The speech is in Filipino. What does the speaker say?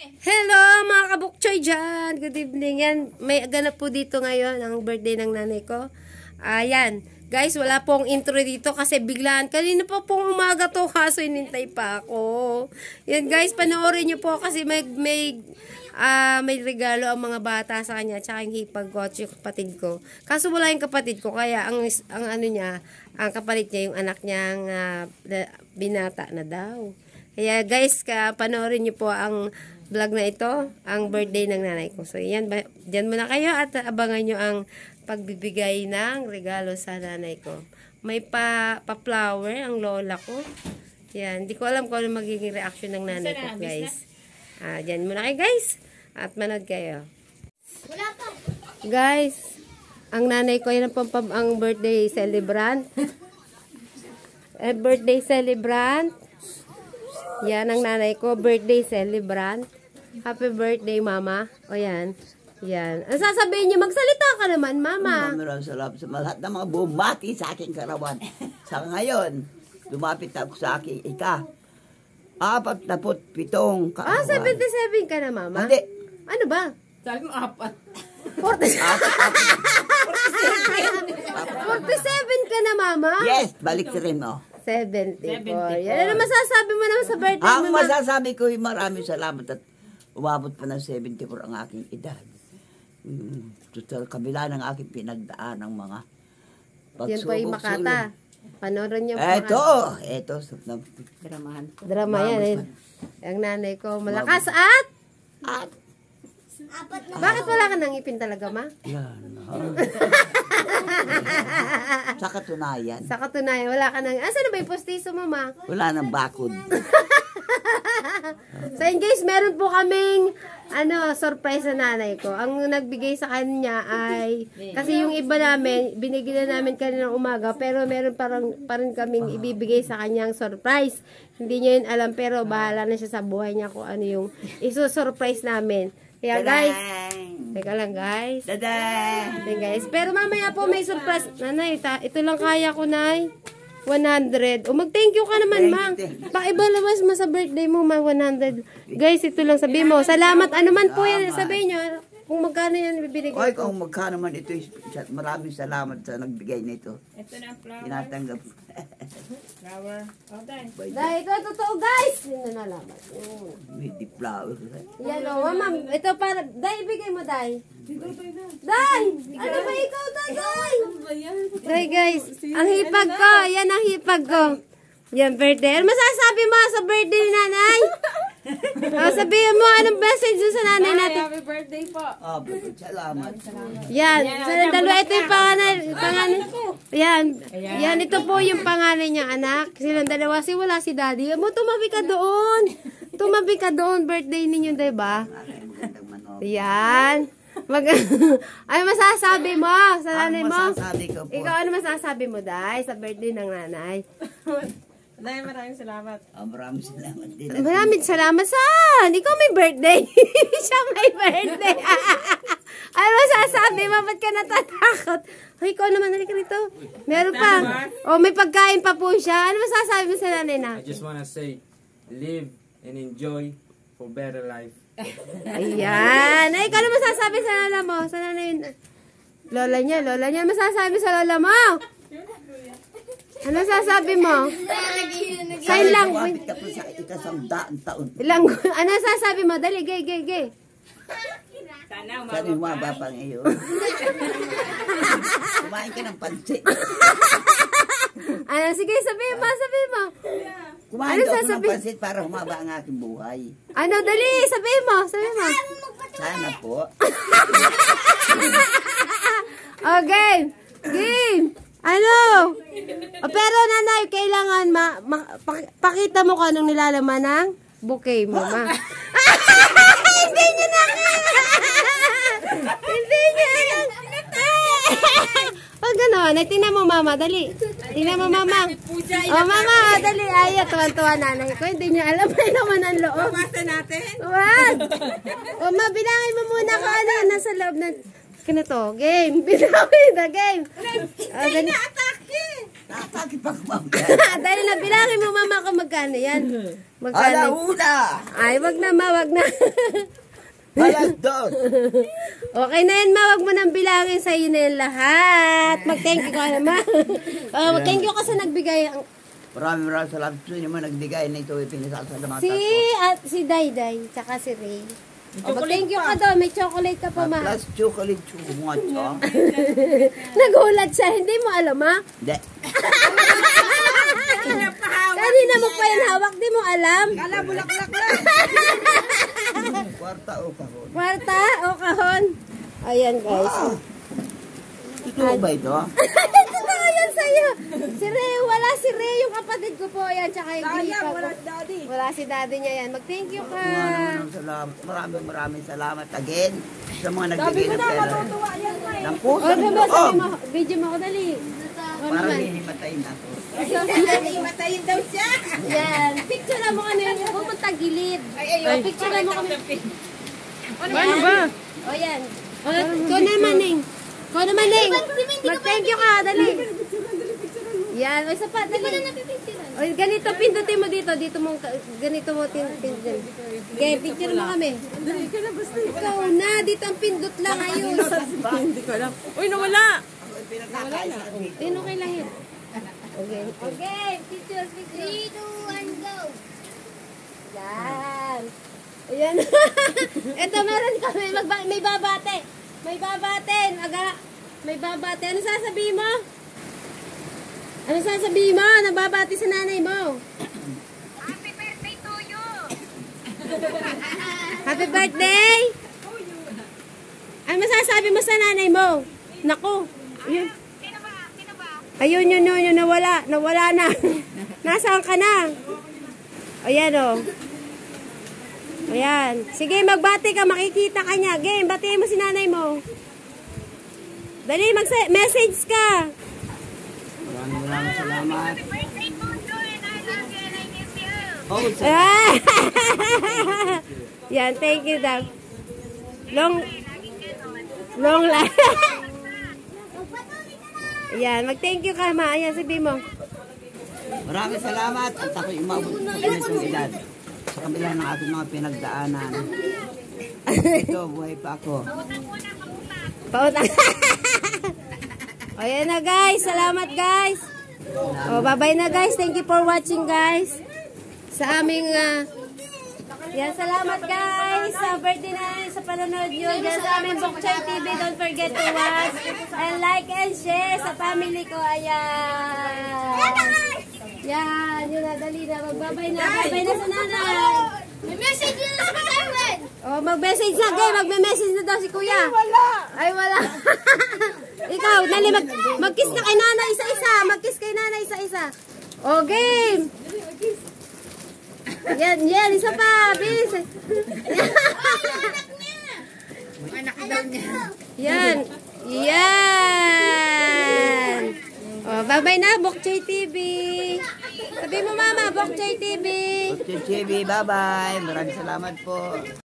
Hello mga kabukchoy dyan. Good evening yan. May ganap po dito ngayon ang birthday ng nanay ko. Ayan. Guys, wala pong intro dito kasi biglaan. Kanina pa pong umaga to kaso inintay pa ako. Yan guys, panoorin nyo po kasi may regalo ang mga bata sa kanya tsaka yung hipag ko at yung kapatid ko. Kaso wala yung kapatid ko kaya ang ano niya, ang kapalit niya yung anak niyang binata na daw. Kaya guys, panoorin niyo po ang vlog na ito, ang birthday ng nanay ko. So yan, dyan muna kayo at abangan nyo ang pagbibigay ng regalo sa nanay ko. May pa-flower ang lola ko. Yan, hindi ko alam kung ano magiging reaction ng nanay ko guys. Dyan muna kayo guys at manood kayo. Guys, ang nanay ko yan ang birthday celebrant. Birthday celebrant. Yan ang nanay ko, birthday celebrant. Happy birthday, mama. O yan. Yan. Ang sasabihin niyo, magsalita ka naman, mama. Maraming salamat sa lahat ng mga bumati sa aking karawan. Sa ngayon, lumapit ako sa aking 47 karawan. 77 ka na, mama? Hindi. Ano ba? Sabi mo 4. 47 ka na, mama? Yes, balik rin mo. 74. Yan. Ano masasabi mo naman sa birthday, Ang mama? masasabi ko, maraming salamat at umabot pa ng 74 ang aking edad. Total, kabila ng aking pinagdaan ng mga pagsubok. Yan po yung Makata. Panorin niyo po. Eto. Dramahan. Drama yan eh. Ang nanay ko malakas at? Bakit wala ka nang ipin talaga, ma? Yan. Sa katunayan. Sa katunayan, wala ka nang... Asan na ba yung postiso mo, ma? Wala nang bakod. So, in case, meron po kaming surprise sa nanay ko. Ang nagbigay sa kanya ay... Kasi yung iba namin, binigyan na namin kanina ng umaga, pero meron pa rin kaming ibibigay sa kanyang surprise. Hindi niya yun alam, pero bahala na siya sa buhay niya kung ano yung iso-surprise namin. Kaya guys, teka lang guys. Daday! Then guys, pero mamaya po may surprise. Nanay, ito lang kaya ko, nay. 100. O mag-thank you ka naman, ma. Pakibalabas mo sa birthday mo, ma. 100. Guys, ito lang sabihin mo. Salamat. Ano man po yan. Sabihin nyo. Kung magkano yan ibibigay ko. Oy, kung magkano man ito, maraming salamat sa nagbigay nito. Ito na ang flower. Tinatanggap. Flower. O, dahil. Dahil ito totoo, guys. Yun na nalaman. With the flower. Yan o, ma'am. Ito para. Dahil, ibigay mo, Dahil. Dahil! Ano ba ikaw, Dahil? Dahil, guys. Ang hipag ko. Yan ang hipag ko. Yan, birthday. Ano masasabi mo sa birthday ni nanay? Sabihin mo, anong message sa nanay natin? Happy birthday po. Salamat. Yan. Sa dalawa, ito yung panganay. Yan. Yan, ito po yung panganay niyang anak. Silang dalawa. Wala si daddy. Tumabi ka doon. Tumabi ka doon. Birthday ninyo, diba? Yan. Ano masasabi mo sa nanay mo? Masasabi ko po. Ikaw, ano masasabi mo, Day, sa birthday ng nanay? Dahil maraming salamat. Maraming salamat din. Maraming salamat saan? Ikaw may birthday. Siya may birthday. Ano masasabi mo? Ba't ka natatakot? Ay, ikaw naman, halika rito. Meron pa. O, may pagkain pa po siya. Ano masasabi mo sa nanay na? I just wanna say, live and enjoy for better life. Ayan. Ay, ikaw ano masasabi sa nanay mo? Sa nanay yun. Lola niya. Ano masasabi sa lola mo? Ano sasabi mo? Sign lang. Lumapit ka po sa 100 taon. Ano sasabi mo? Dali, gay. Sana Sana umaba pa ngayon. Kumain ka ng pansit. Ano, sige, sabihin mo. Kumain Ano ka ng sasabihin? pansit para humaba ang aking buhay. Ano, dali, sabihin mo. Sana po. Oh, game. Ano? Pero nanay, kailangan pakita mo kung anong nilalaman ng bouquet mo, ma. Hindi niya na. Pag gano'n, tingnan mo, mama, dali. Tingnan mo, mama. Oh, mama, dali. Ay, tuwan-tuwa nanay ko. Hindi niya alam may naman ang loob. basta natin. Wag! O, ma, bilangin mo muna kung ano nasa loob ng... Kano to? Game. Bilangin na game. Atake. Nakakipagpapagyan. Dahil na, bilangin mo mama kung magkano yan. Magkano? Alauna! Ay, wag na ma, wag na. Alas 2! Okay na yan ma, wag mo nang bilangin sa iyo na yan lahat. Mag-thank you ka naman. Mag-thank you ka sa nagbigay. Maraming salamat sa inyo mga nagbigay na ito pinasasalamatan Si, ko. si Dayday, tsaka si Ray. Mag-thank you ka doon, may chocolate ka pa ma. Plus chocolate chumotso. Nagulat siya, hindi mo alam ha? Hindi. Kanina mo pa yan hawak, di mo alam. Kala bulaklak lang. Kwarta o kahon. Kwarta o kahon. Ayan guys. Totoo ba ito? Totoo yan sa'yo. Si Ray, wala si Ray, yung kapatid ko po yan, tsaka yung Sayang, gripa wala ko. si daddy. Wala si daddy niya yan. Mag-thank you ka. Salamat. Maraming salamat again sa mga Sabi nagbigay ko ng na, pera. matutuwa yan mo eh. Ng puso O, ng diba, sabi loob. mo, video mo ako, dali. O Para naman. hinimatayin ako. Matayin daw siya. Yan. Picture na mo kami, pupunta gilid. Ay, picture na mo kami. Ano ba? O yan. O, ko naman, Ning. Ko naman, Ning. Mag-thank you ka, dali. Yan, o isa pa, dali. O, ganito, pindutin mo dito. Dito mo, ganito mo pindutin. Okay, picture mo kami. Ikaw na, dito ang pindot lang, ayun. Hindi ko alam. Uy, nawala. Ayun, okay lang yun. Okay. Okay, pictures, pictures. 3, 2, 1, go! Yan. Ayan. Ito, meron kami. May babate. May babate. May babate. Ano sasabihin mo? Ano sasabihin mo? Nababati sa nanay mo. Happy birthday to you! Happy birthday! Ano masasabi mo sa nanay mo? Naku. Yun. Sino ba? Sino ba? Ayun, yun, nawala. Nawala na. Nasaan ka na? Ayan, o. Ayan. Sige, magbati ka. Makikita ka niya. Game, batiin mo si nanay mo. Dali, mag-message ka. Maraming salamat. Happy birthday to you and I love you and I miss you! Oh, Ah! Yan, thank you, Dab. Long life. Yan, mag-thank you ka, ma. Ayan, sabi mo. maraming salamat at ako'y umabot sa ganitong edad. Sa kabila ng aking mga pinagdaanan. Ito, buhay pa ako. Pautang. Ayan na, guys. Salamat, guys. O, bye-bye na, guys. Thank you for watching, guys. Sa aming, yan, salamat, guys. Sa birthday na, sa panonood nyo. Yan, sa aming Bokchoy TV. Don't forget to watch. And like and share sa family ko. Ayan. Yan, yun na, dali na. Magbabay na. Bye-bye na sa nanay. May message yun sa pag-awin! Oh, mag-message na, gay. Mag-message na daw si kuya. Ay, wala. Ikaw, dali, mag-kiss na kay nanay isa-isa. Mag-kiss kay nanay isa-isa. O, game. Yan, isa pa. Bilis. Anak daw niya. Yan. Yan. O, bye-bye na, Bokchoy TV. Sabi mo, mama, Bokchoy TV. Okay, JB, bye-bye. Maraming salamat po.